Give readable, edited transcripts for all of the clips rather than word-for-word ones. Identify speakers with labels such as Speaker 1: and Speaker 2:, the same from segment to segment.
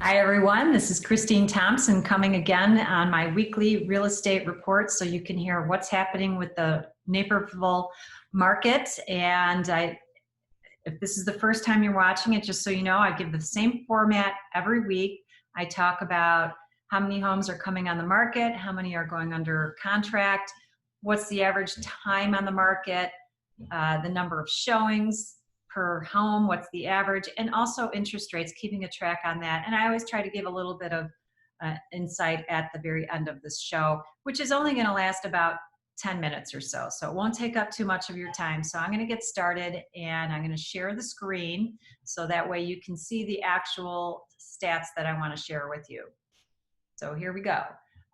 Speaker 1: Hi everyone, this is Christine Thompson coming again on my weekly real estate report so you can hear what's happening with the Naperville market. And if this is the first time you're watching it, just so you know, I give the same format every week. I talk about how many homes are coming on the market, how many are going under contract, what's the average time on the market, the number of showings per home, what's the average, and also interest rates, keeping a track on that. And I always try to give a little bit of insight at the very end of this show, which is only going to last about 10 minutes or so. So it won't take up too much of your time. So I'm going to get started and I'm going to share the screen so that way you can see the actual stats that I want to share with you. So here we go.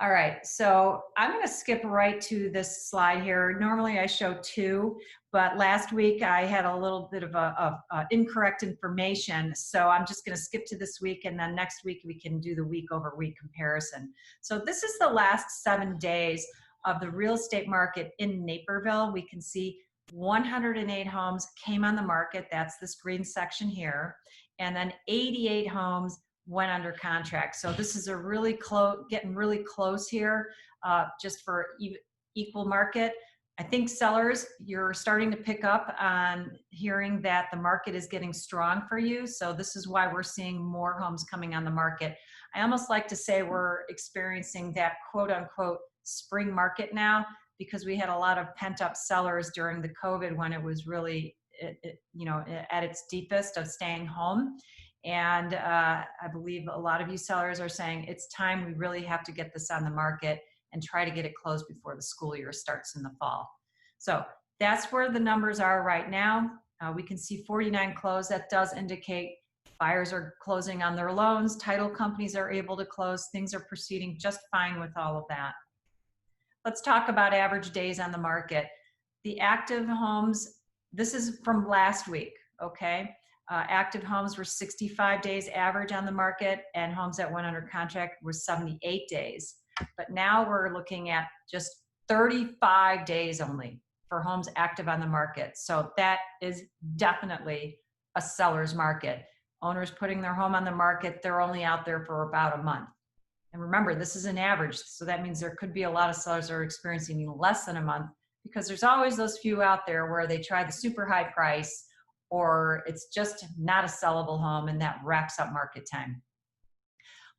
Speaker 1: All right, so I'm going to skip right to this slide here. Normally I show two, but last week I had a little bit of incorrect information. So I'm just going to skip to this week, and then next week we can do the week over week comparison. So this is the last 7 days of the real estate market in Naperville. We can see 108 homes came on the market. That's this green section here. And then 88 homes went under contract. So this is a really close, getting really close here, just for equal market. I think sellers, you're starting to pick up on hearing that the market is getting strong for you. So this is why we're seeing more homes coming on the market. I almost like to say we're experiencing that quote unquote spring market now, because we had a lot of pent up sellers during the COVID when it was really, at its deepest of staying home. And I believe a lot of you sellers are saying it's time we really have to get this on the market and try to get it closed before the school year starts in the fall. So that's where the numbers are right now. We can see 49 closed. That does indicate buyers are closing on their loans. Title companies are able to close. Things are proceeding just fine with all of that. Let's talk about average days on the market. The active homes, this is from last week, okay? Active homes were 65 days average on the market, and homes that went under contract were 78 days. But now we're looking at just 35 days only for homes active on the market. So that is definitely a seller's market. Owners putting their home on the market, they're only out there for about a month. And remember, this is an average. So that means there could be a lot of sellers that are experiencing less than a month, because there's always those few out there where they try the super high price, or it's just not a sellable home, and that wraps up market time.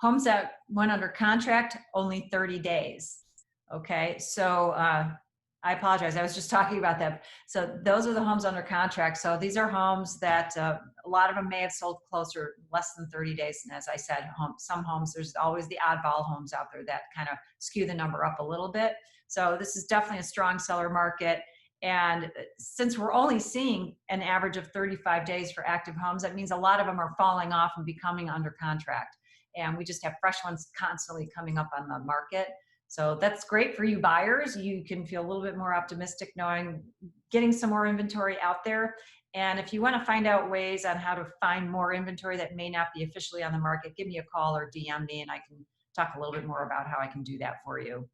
Speaker 1: Homes that went under contract, only 30 days. Okay, so I apologize, I was just talking about that. So those are the homes under contract. So these are homes that a lot of them may have sold closer, less than 30 days. And as I said, some homes, there's always the oddball homes out there that kind of skew the number up a little bit. So this is definitely a strong seller market. And since we're only seeing an average of 35 days for active homes, that means a lot of them are falling off and becoming under contract. And we just have fresh ones constantly coming up on the market. So that's great for you buyers. You can feel a little bit more optimistic knowing getting some more inventory out there. And if you want to find out ways on how to find more inventory that may not be officially on the market, give me a call or DM me and I can talk a little bit more about how I can do that for you.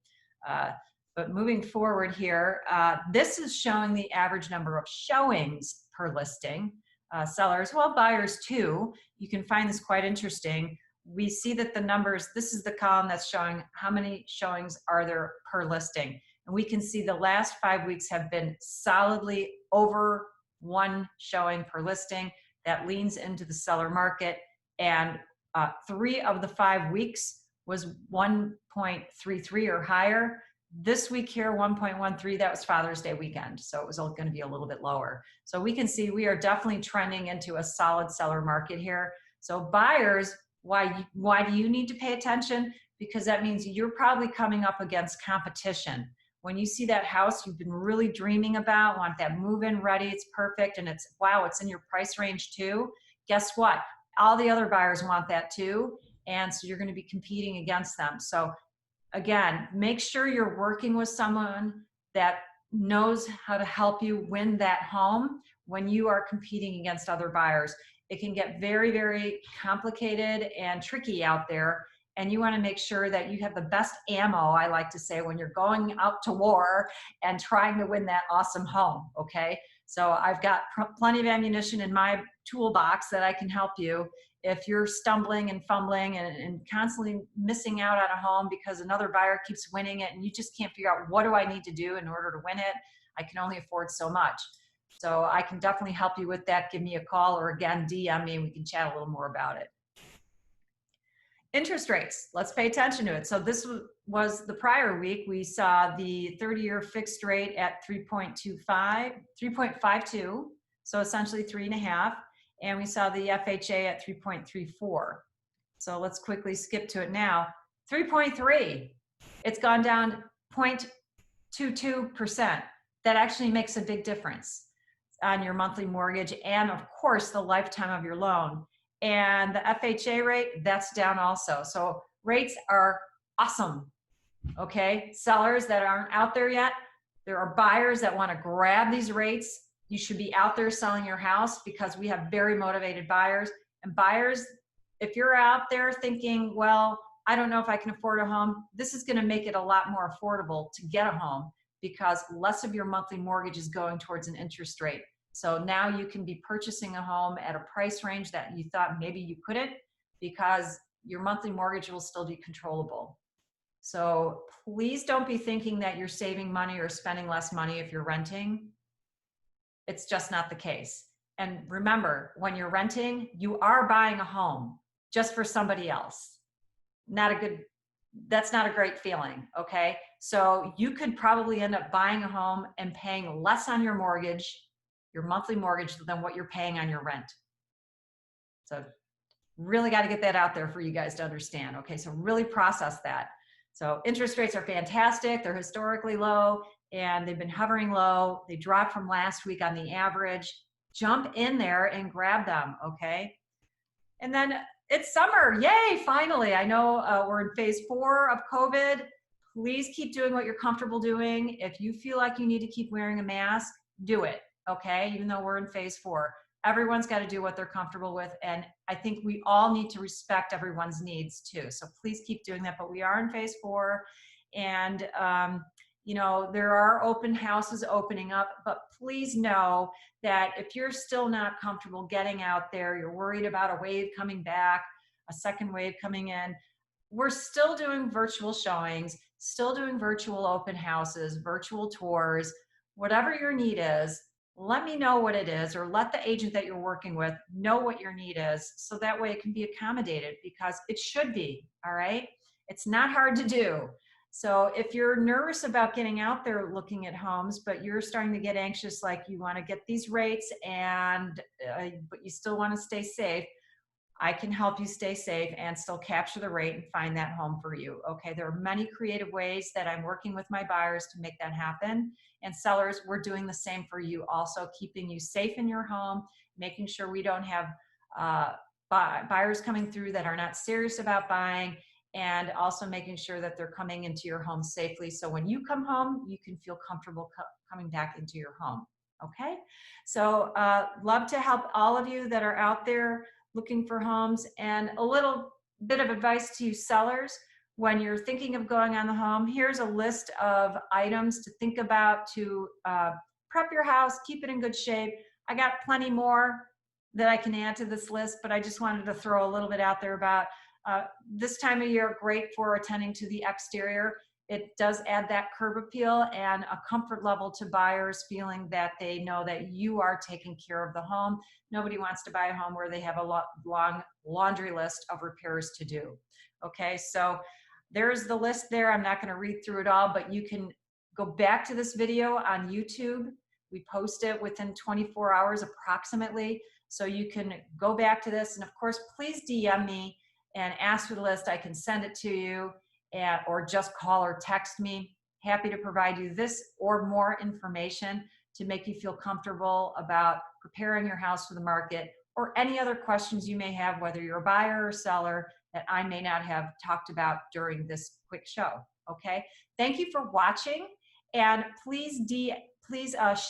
Speaker 1: But moving forward here, this is showing the average number of showings per listing. Sellers, well, buyers too. You can find this quite interesting. We see that the numbers, this is the column that's showing how many showings are there per listing. And we can see the last 5 weeks have been solidly over 1 showing per listing. That leans into the seller market. And 3 of the 5 weeks was 1.33 or higher. This week here, 1.13, that was Father's Day weekend. So it was going to be a little bit lower. So we can see we are definitely trending into a solid seller market here. So buyers, why do you need to pay attention? Because that means you're probably coming up against competition. When you see that house you've been really dreaming about, want that move-in ready, it's perfect, and it's, wow, it's in your price range too. Guess what? All the other buyers want that too. And so you're going to be competing against them. So again, make sure you're working with someone that knows how to help you win that home when you are competing against other buyers. It can get very, very complicated and tricky out there. And you want to make sure that you have the best ammo, I like to say, when you're going out to war and trying to win that awesome home, okay? So I've got plenty of ammunition in my toolbox that I can help you if you're stumbling and fumbling and constantly missing out on a home because another buyer keeps winning it and you just can't figure out what do I need to do in order to win it, I can only afford so much. So I can definitely help you with that. Give me a call or again, DM me and we can chat a little more about it. Interest rates, let's pay attention to it. So this was the prior week. We saw the 30-year fixed rate at 3.52, so essentially 3.5. And we saw the FHA at 3.34. So let's quickly skip to it now. 3.3, it's gone down 0.22%. That actually makes a big difference on your monthly mortgage and of course the lifetime of your loan. And the FHA rate, that's down also. So rates are awesome, okay? Sellers that aren't out there yet, there are buyers that want to grab these rates. You should be out there selling your house because we have very motivated buyers. And buyers, if you're out there thinking, well, I don't know if I can afford a home, this is going to make it a lot more affordable to get a home because less of your monthly mortgage is going towards an interest rate. So now you can be purchasing a home at a price range that you thought maybe you couldn't because your monthly mortgage will still be controllable. So please don't be thinking that you're saving money or spending less money if you're renting. It's just not the case. And remember, when you're renting, you are buying a home just for somebody else. That's not a great feeling, okay? So you could probably end up buying a home and paying less on your mortgage, your monthly mortgage, than what you're paying on your rent. So really got to get that out there for you guys to understand. Okay, so really process that. So interest rates are fantastic. They're historically low and they've been hovering low. They dropped from last week on the average. Jump in there and grab them, okay? And then it's summer, yay, finally. I know we're in phase 4 of COVID. Please keep doing what you're comfortable doing. If you feel like you need to keep wearing a mask, do it. Okay, even though we're in phase 4, everyone's got to do what they're comfortable with. And I think we all need to respect everyone's needs too. So please keep doing that. But we are in phase 4 and, you know, there are open houses opening up, but please know that if you're still not comfortable getting out there, you're worried about a wave coming back, a second wave coming in, we're still doing virtual showings, still doing virtual open houses, virtual tours, whatever your need is. Let me know what it is, or let the agent that you're working with know what your need is, so that way it can be accommodated, because it should be, all right? It's not hard to do. So if you're nervous about getting out there looking at homes, but you're starting to get anxious, like you want to get these rates and but you still want to stay safe, I can help you stay safe and still capture the rate and find that home for you. Okay, there are many creative ways that I'm working with my buyers to make that happen. And sellers, we're doing the same for you also, keeping you safe in your home, making sure we don't have buyers coming through that are not serious about buying, and also making sure that they're coming into your home safely. So when you come home, you can feel comfortable coming back into your home. Okay, so love to help all of you that are out there looking for homes. And a little bit of advice to you sellers, when you're thinking of going on the home, here's a list of items to think about to prep your house, keep it in good shape. I got plenty more that I can add to this list, but I just wanted to throw a little bit out there about this time of year, great for attending to the exterior. It does add that curb appeal and a comfort level to buyers, feeling that they know that you are taking care of the home. Nobody wants to buy a home where they have a long laundry list of repairs to do. Okay, so there's the list there. I'm not going to read through it all, but you can go back to this video on YouTube. We post it within 24 hours approximately. So you can go back to this. And of course, please DM me and ask for the list. I can send it to you. Or just call or text me. Happy to provide you this or more information to make you feel comfortable about preparing your house for the market, or any other questions you may have, whether you're a buyer or seller, that I may not have talked about during this quick show. Okay, thank you for watching, and please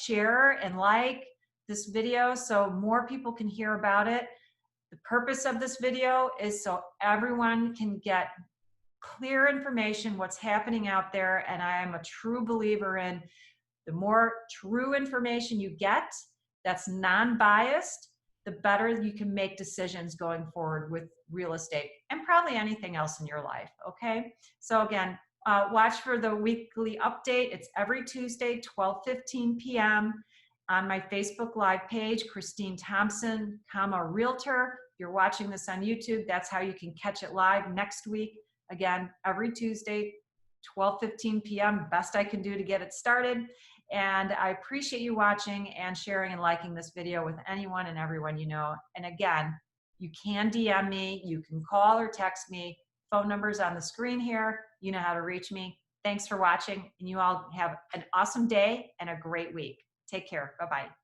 Speaker 1: share and like this video so more people can hear about it. The purpose of this video is so everyone can get clear information, what's happening out there. And I am a true believer in the more true information you get that's non-biased, the better you can make decisions going forward with real estate and probably anything else in your life, okay? So again, watch for the weekly update. It's every Tuesday, 12:15 p.m. on my Facebook Live page, Christine Thompson, Realtor. If you're watching this on YouTube, that's how you can catch it live next week. Again, every Tuesday, 12:15 p.m. Best I can do to get it started. And I appreciate you watching and sharing and liking this video with anyone and everyone you know. And again, you can DM me, you can call or text me. Phone numbers on the screen here. You know how to reach me. Thanks for watching, and you all have an awesome day and a great week. Take care. Bye-bye.